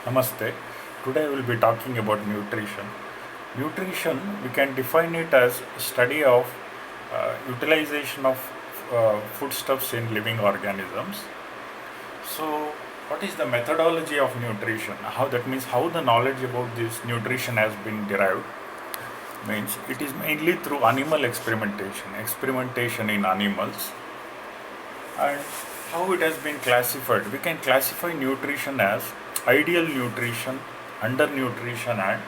Namaste. Today we will be talking about nutrition. Nutrition, we can define it as study of utilization of foodstuffs in living organisms. So, what is the methodology of nutrition? How that means how the knowledge about this nutrition has been derived means it is mainly through animal experimentation in animals, and how it has been classified. We can classify nutrition as ideal nutrition, undernutrition, and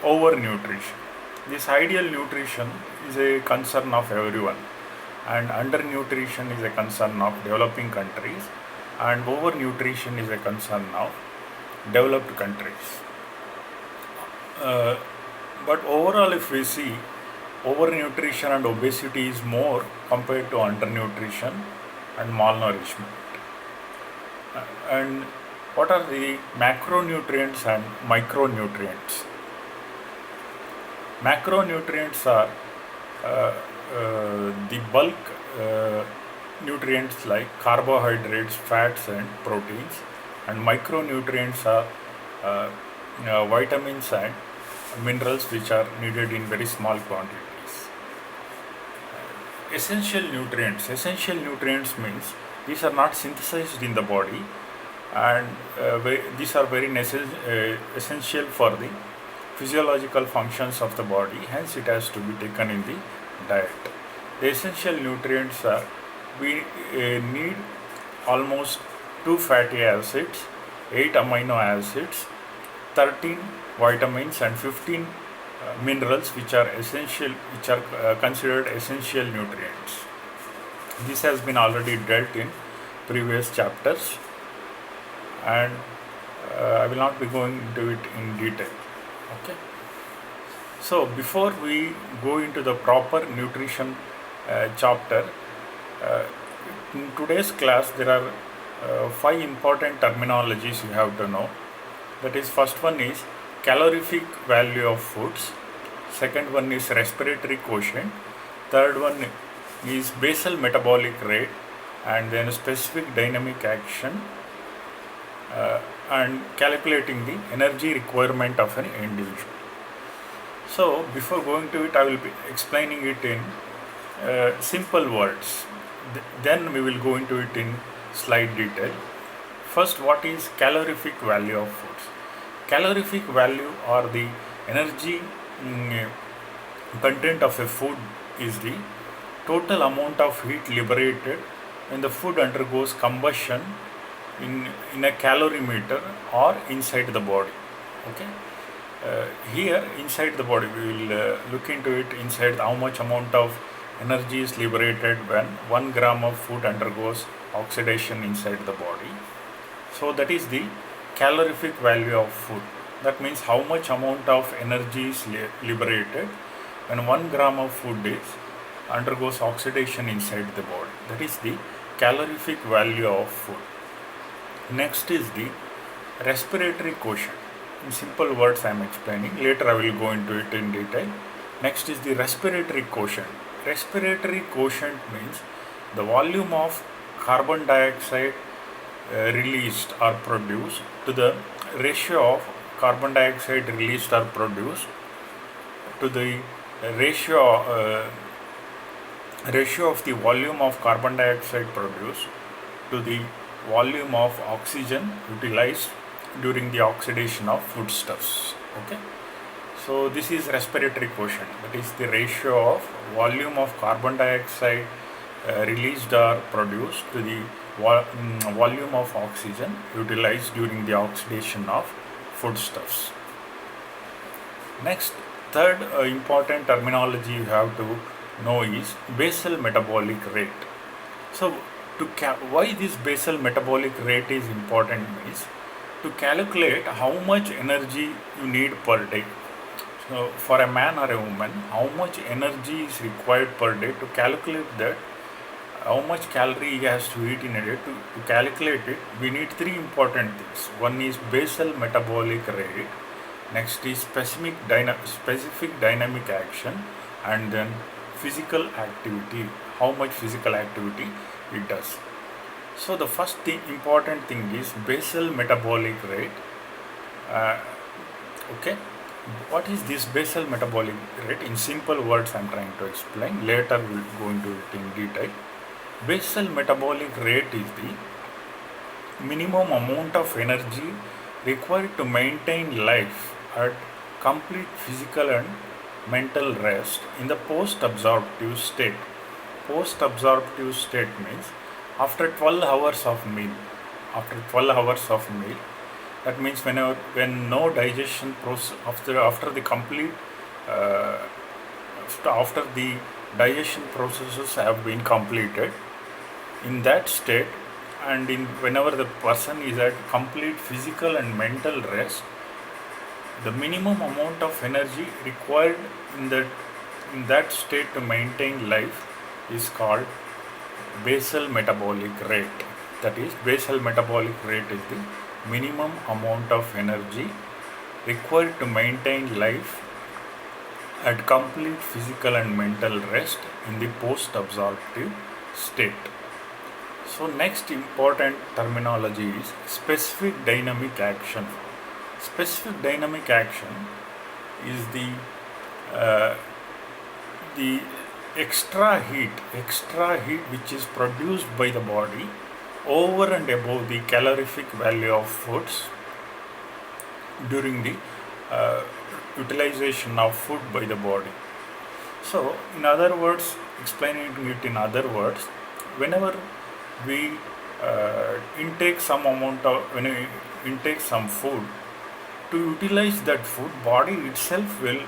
overnutrition. This ideal nutrition is a concern of everyone, and undernutrition is a concern of developing countries, and overnutrition is a concern of developed countries. Uh, but overall, if we see, overnutrition and obesity is more compared to undernutrition and malnourishment. And what are the macronutrients and micronutrients? Macronutrients are the bulk nutrients like carbohydrates, fats, and proteins, and micronutrients are vitamins and minerals which are needed in very small quantities. Essential nutrients means these are not synthesized in the body, and these are very essential for the physiological functions of the body, hence it has to be taken in the diet. The essential nutrients are, we need almost 2 fatty acids, 8 amino acids, 13 vitamins, and 15 minerals which are essential, which are considered essential nutrients. This has been already dealt in previous chapters, and I will not be going into it in detail. Okay. So before we go into the proper nutrition chapter, uh, in today's class there are 5 important terminologies you have to know. That is, first one is calorific value of foods, second one is respiratory quotient, third one is basal metabolic rate, and then specific dynamic action, and calculating the energy requirement of an individual. So before going to it, I will be explaining it in simple words. Then we will go into it in slight detail. First, what is calorific value of foods? Calorific value, or the energy content of a food, is the total amount of heat liberated when the food undergoes combustion in a calorimeter or inside the body. Okay. Here inside the body, we will look into it inside how much amount of energy is liberated when 1 gram of food undergoes oxidation inside the body. So that is the calorific value of food. That means how much amount of energy is liberated when 1 gram of food undergoes oxidation inside the body. That is the calorific value of food. Next is the respiratory quotient. In simple words I am explaining, later I will go into it in detail. Next is the respiratory quotient. Respiratory quotient means the volume of carbon dioxide released or produced to the ratio of carbon dioxide released or produced to the ratio of the volume of carbon dioxide produced to the volume of oxygen utilized during the oxidation of foodstuffs. Okay. So this is respiratory quotient. That is the ratio of volume of carbon dioxide released or produced to the volume of oxygen utilized during the oxidation of foodstuffs. Next, third important terminology you have to know is basal metabolic rate. So why this basal metabolic rate is important is to calculate how much energy you need per day. So for a man or a woman, how much energy is required per day, to calculate that, how much calorie he has to eat in a day, to calculate it, we need 3 important things. One is basal metabolic rate, next is specific dynamic action, and then physical activity, how much physical activity it does. So the first thing, important thing is basal metabolic rate. Uh, okay, what is this basal metabolic rate? In simple words, I'm trying to explain. Later, we'll go into it in detail. Basal metabolic rate is the minimum amount of energy required to maintain life at complete physical and mental rest in the post-absorptive state. Post-absorptive state means after 12 hours of meal. After 12 hours of meal, that means when no digestion process after the complete uh, after the digestion processes have been completed, in that state, and in whenever the person is at complete physical and mental rest, the minimum amount of energy required in that state to maintain life is called basal metabolic rate. That is, basal metabolic rate is the minimum amount of energy required to maintain life at complete physical and mental rest in the post-absorptive state. So next important terminology is specific dynamic action. Specific dynamic action is uh, the extra heat which is produced by the body over and above the calorific value of foods during the uh, utilization of food by the body. So, in other words, explaining it in other words, whenever we intake some amount of when we intake some food, to utilize that food, body itself will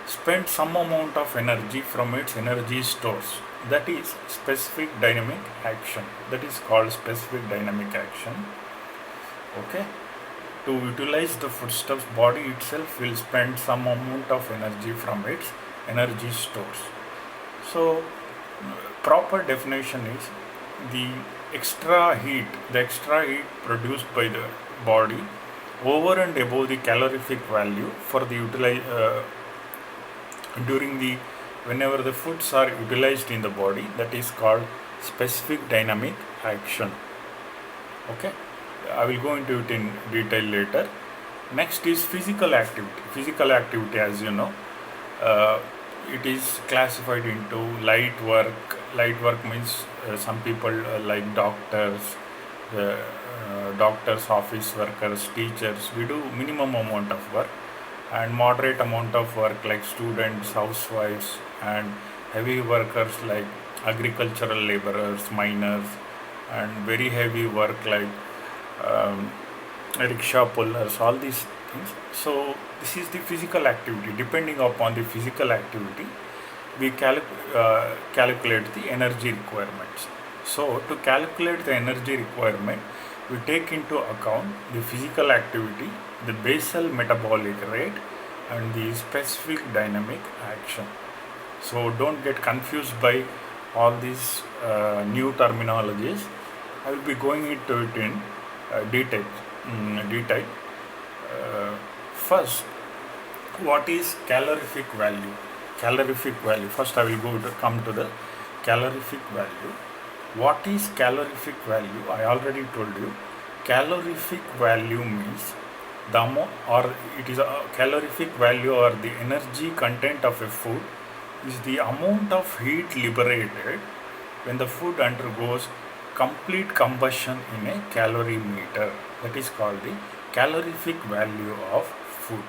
spend some amount of energy from its energy stores. That is specific dynamic action. That is called specific dynamic action. Okay. To utilize the foodstuffs, body itself will spend some amount of energy from its energy stores. So, proper definition is the extra heat produced by the body over and above the calorific value for the during the whenever the foods are utilized in the body, that is called specific dynamic action. Okay, I will go into it in detail later. Next is physical activity. Physical activity, as you know, it is classified into light work. Light work means some people like doctors, doctors, office workers, teachers. We do minimum amount of work, and moderate amount of work like students, housewives, and heavy workers like agricultural laborers, miners, and very heavy work like um, rickshaw pullers, all these things. So this is the physical activity. Depending upon the physical activity, we calculate the energy requirements. So to calculate the energy requirement, we take into account the physical activity, the basal metabolic rate, and the specific dynamic action. So don't get confused by all these new terminologies. I will be going into it in detail. First, what is calorific value? Calorific value. First, I will come to the calorific value. What is calorific value? I already told you. Calorific value means the amount, or it is a calorific value, or the energy content of a food is the amount of heat liberated when the food undergoes complete combustion in a calorimeter. That is called the calorific value of food.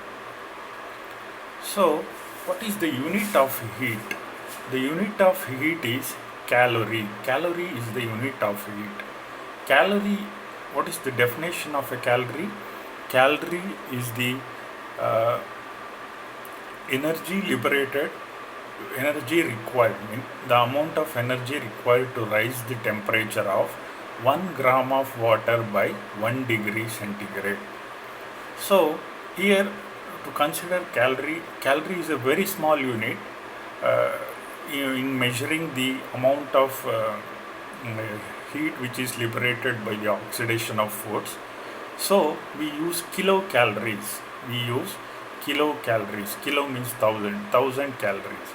So, what is the unit of heat? The unit of heat is calorie. Calorie is the unit of heat. Calorie, what is the definition of a calorie? Calorie is the energy liberated, energy required, the amount of energy required to rise the temperature of 1 gram of water by 1 degree centigrade. So here, to consider calorie is a very small unit in measuring the amount of heat which is liberated by the oxidation of foods. So we use kilocalories. We use kilocalories. Kilo means 1000 calories.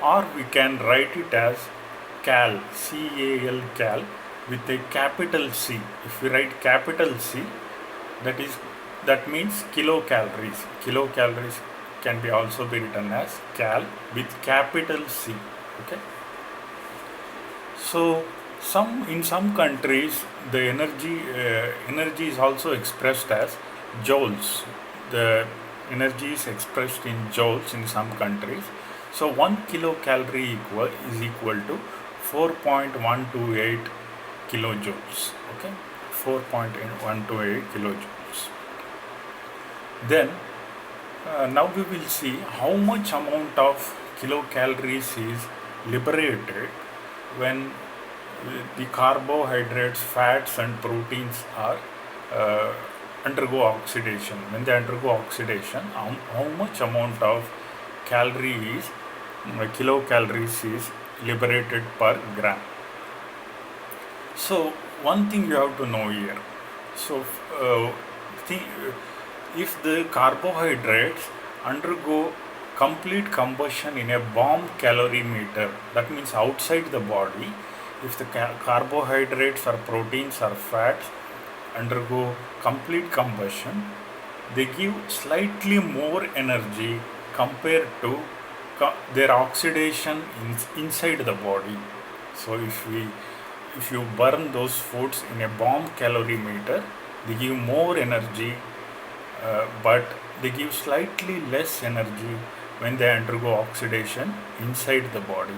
Or we can write it as cal, C-A-L, cal, with a capital C. If we write capital C, that means kilocalories. Kilocalories can be also be written as cal with capital C. Okay. So in some countries the energy is also expressed as joules. The energy is expressed in joules in some countries. So 1 kilocalorie is equal to 4.128 kilojoules. Okay, 4.128 kilojoules. Then now we will see how much amount of kilocalories is liberated when the carbohydrates, fats and proteins are undergo oxidation. When they undergo oxidation, how much amount of calories, kilocalories is liberated per gram. So one thing you have to know here. So if the carbohydrates undergo complete combustion in a bomb calorimeter, that means outside the body, if the carbohydrates or proteins or fats undergo complete combustion, they give slightly more energy compared to their oxidation inside the body. So if you burn those foods in a bomb calorimeter, they give more energy, but they give slightly less energy when they undergo oxidation inside the body.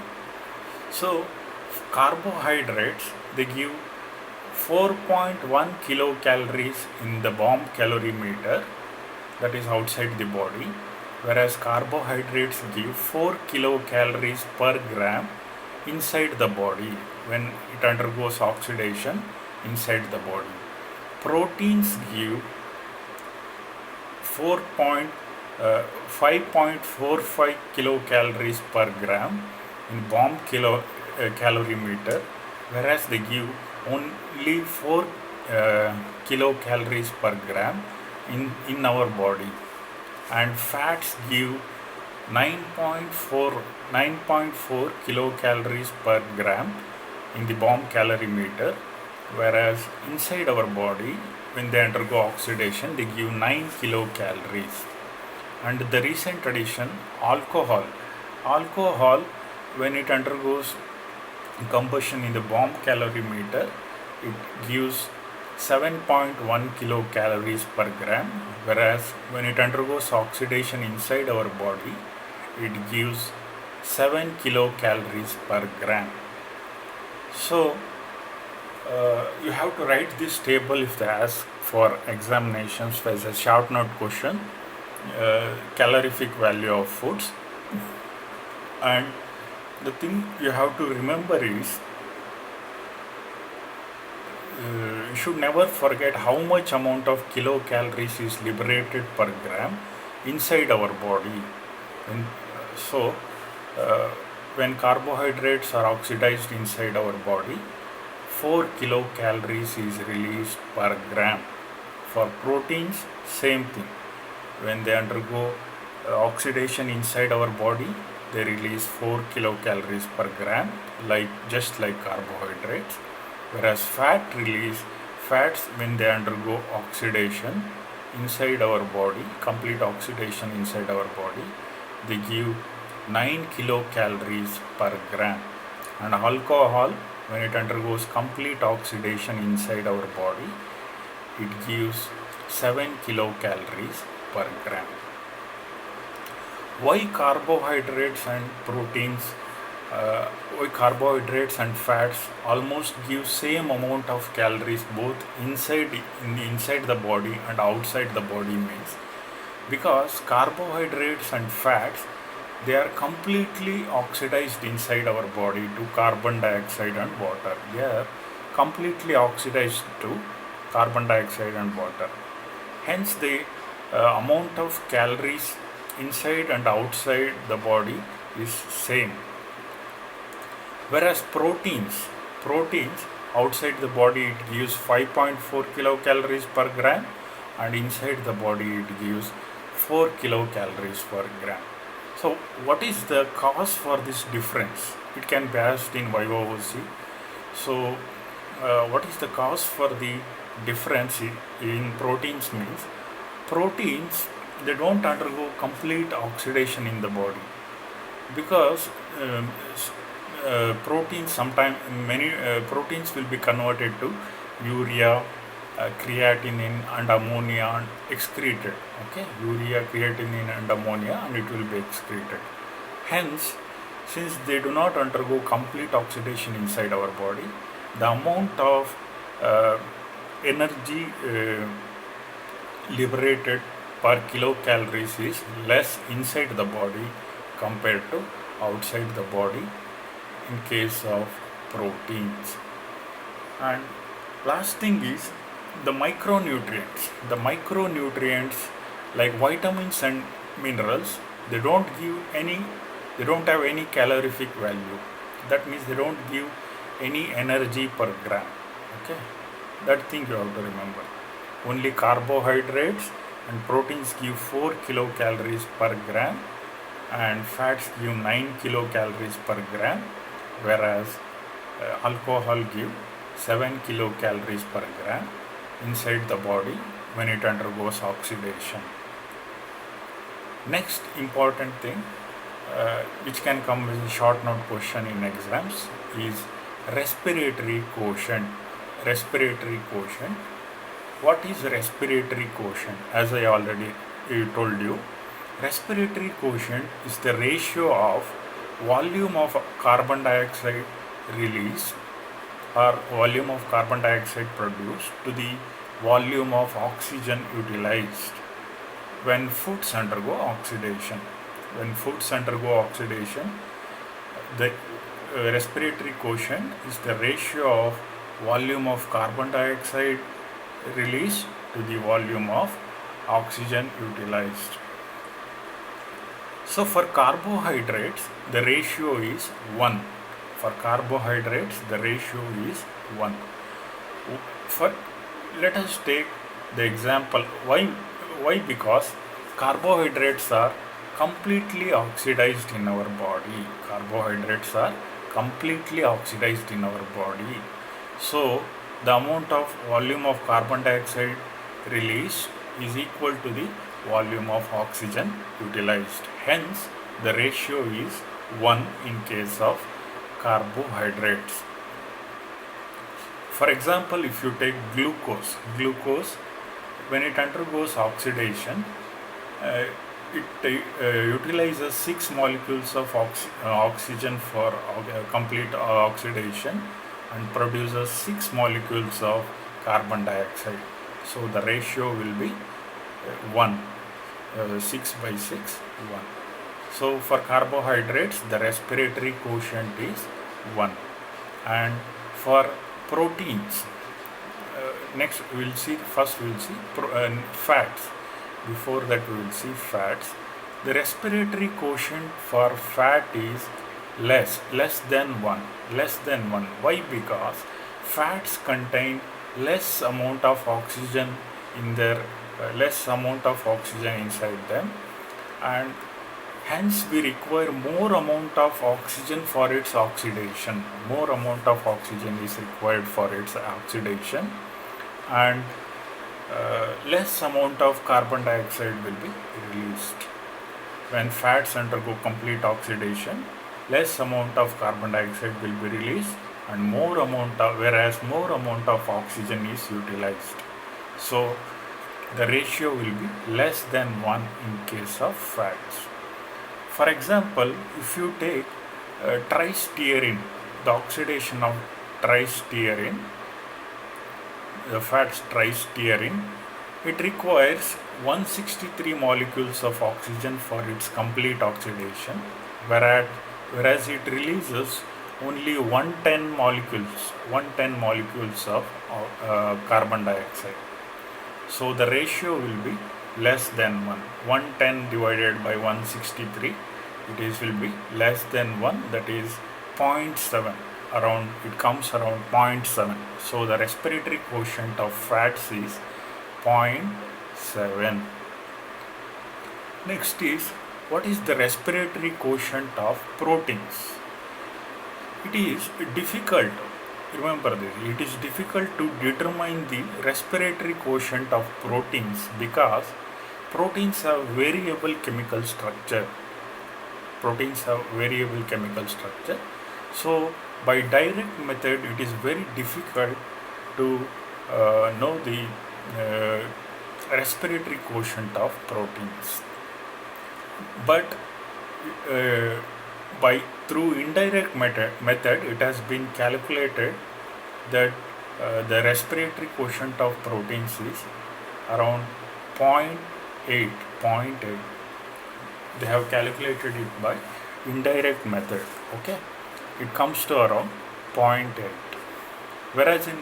So carbohydrates, they give 4.1 kilocalories in the bomb calorimeter, that is outside the body, whereas carbohydrates give 4 kilocalories per gram inside the body when it undergoes oxidation inside the body. Proteins give 5.45 kilocalories per gram in bomb calorimeter, whereas they give only 4 kilocalories per gram in our body. And fats give 9.4 kilocalories per gram in the bomb calorimeter, whereas inside our body, when they undergo oxidation, they give 9 kilocalories. And the recent addition, alcohol, when it undergoes combustion in the bomb calorimeter, it gives 7.1 kilocalories per gram, whereas when it undergoes oxidation inside our body, it gives 7 kilocalories per gram. So you have to write this table if they ask for examinations as a short note question, calorific value of foods. And the thing you have to remember is, you should never forget how much amount of kilocalories is liberated per gram inside our body. When carbohydrates are oxidized inside our body, 4 kilocalories is released per gram. For proteins, same thing. When they undergo oxidation inside our body, they release 4 kilocalories per gram, just like carbohydrates. Whereas fats, when they undergo oxidation inside our body, complete oxidation inside our body, they give 9 kilocalories per gram. And alcohol, when it undergoes complete oxidation inside our body, it gives 7 kilocalories per gram. Why carbohydrates and fats almost give same amount of calories both inside the body and outside the body means, because carbohydrates and fats, they are completely oxidized inside our body to carbon dioxide and water. They are completely oxidized to carbon dioxide and water. Hence the amount of calories inside and outside the body is same. Whereas proteins outside the body, it gives 5.4 kilocalories per gram, and inside the body it gives 4 kilocalories per gram. So what is the cause for this difference? It can be asked in YOC. So what is the cause for the difference in proteins means proteins, they don't undergo complete oxidation in the body because proteins sometimes many proteins will be converted to urea, creatinine and ammonia and excreted. Okay, urea, creatinine and ammonia, and it will be excreted. Hence, since they do not undergo complete oxidation inside our body, the amount of energy liberated per kilocalories is less inside the body compared to outside the body in case of proteins. And last thing is the micronutrients. The micronutrients like vitamins and minerals, they don't have any calorific value. That means they don't give any energy per gram. Okay, that thing you have to remember. Only carbohydrates and proteins give 4 kilocalories per gram and fats give 9 kilocalories per gram, whereas alcohol give 7 kilocalories per gram inside the body when it undergoes oxidation. Next important thing which can come as a short note question in exams is respiratory quotient. Respiratory quotient. What is respiratory quotient? As I already told you, respiratory quotient is the ratio of volume of carbon dioxide released or volume of carbon dioxide produced to the volume of oxygen utilized when foods undergo oxidation. When foods undergo oxidation, the respiratory quotient is the ratio of volume of carbon dioxide released to the volume of oxygen utilized. So for carbohydrates, the ratio is 1. For carbohydrates, the ratio is 1. Let us take the example. Why? Because carbohydrates are completely oxidized in our body. Carbohydrates are completely oxidized in our body. So the amount of volume of carbon dioxide released is equal to the volume of oxygen utilized. Hence, the ratio is 1 in case of carbohydrates. For example, if you take glucose when it undergoes oxidation, it utilizes 6 molecules of oxygen for complete oxidation and produces 6 molecules of carbon dioxide. So the ratio will be 1. 6 by 6, 1. So for carbohydrates, the respiratory quotient is 1. And for proteins, first we will see fats. Before that we will see fats. The respiratory quotient for fat is less than 1. Why? Because fats contain less amount of oxygen in their less amount of oxygen inside them, and hence we require more amount of oxygen for its oxidation. More amount of oxygen is required for its oxidation, and less amount of carbon dioxide will be released. When fats undergo complete oxidation, less amount of carbon dioxide will be released and whereas more amount of oxygen is utilized. So the ratio will be less than 1 in case of fats. For example, if you take tristearine, the oxidation of tristearine, the fats tristearine, it requires 163 molecules of oxygen for its complete oxidation, whereas it releases only 110 molecules of carbon dioxide. So the ratio will be less than 1. 110 divided by 163, will be less than 1, that is 0.7. It comes around 0.7. So the respiratory quotient of fats is 0.7. Next is, what is the respiratory quotient of proteins? It is difficult remember this, it is difficult to determine the respiratory quotient of proteins because proteins have variable chemical structure. So by direct method it is very difficult to know the respiratory quotient of proteins, but uh, by through indirect method it has been calculated that the respiratory quotient of proteins is around 0.8. They have calculated it by indirect method. Okay, it comes to around 0.8. Whereas in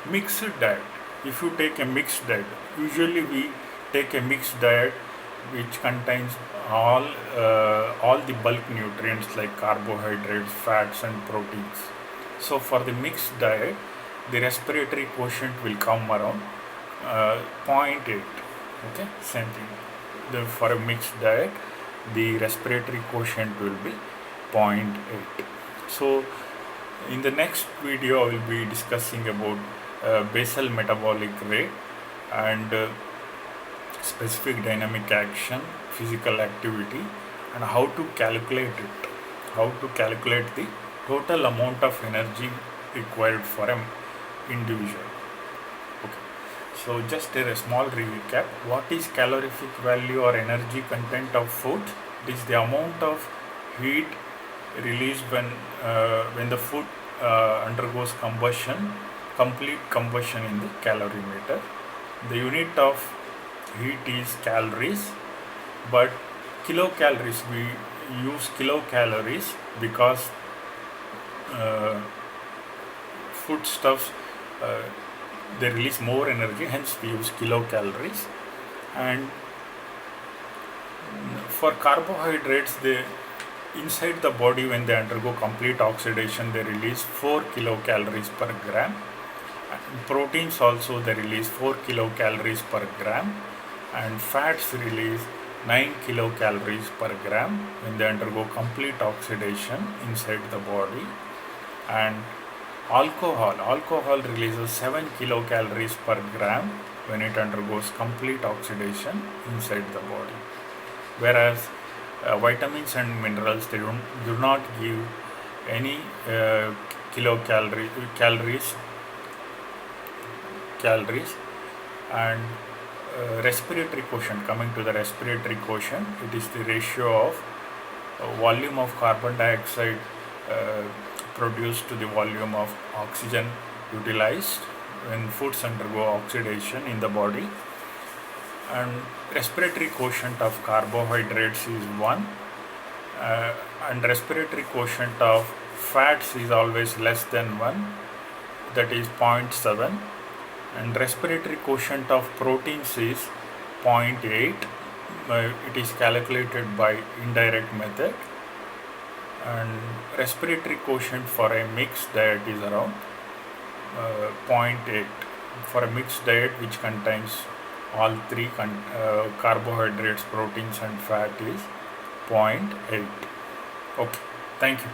mixed diet, if you take a mixed diet, usually we take a mixed diet which contains all the bulk nutrients like carbohydrates, fats and proteins. So for the mixed diet, the respiratory quotient will come around 0.8. Okay, same thing. For a mixed diet, the respiratory quotient will be 0.8. So in the next video I will be discussing about basal metabolic rate and specific dynamic action, physical activity, and how to calculate the total amount of energy required for an individual. Okay, so just a small recap. What is calorific value or energy content of food? It is the amount of heat released when the food undergoes complete combustion in the calorimeter. The unit of heat is calories, but kilocalories, we use kilocalories because foodstuffs they release more energy, hence we use kilocalories. And for carbohydrates, they inside the body, when they undergo complete oxidation, they release 4 kilocalories per gram. And proteins also, they release 4 kilocalories per gram, and fats release 9 kilocalories per gram when they undergo complete oxidation inside the body. And alcohol releases 7 kilocalories per gram when it undergoes complete oxidation inside the body. Whereas vitamins and minerals, they do not give any calories. And respiratory quotient, coming to the respiratory quotient, it is the ratio of volume of carbon dioxide produced to the volume of oxygen utilized when foods undergo oxidation in the body. And respiratory quotient of carbohydrates is 1, and respiratory quotient of fats is always less than 1, that is 0.7, and respiratory quotient of proteins is 0.8. It is calculated by indirect method. And respiratory quotient for a mixed diet is around 0.8. For a mixed diet which contains all three carbohydrates, proteins and fat is 0.8. Okay, thank you.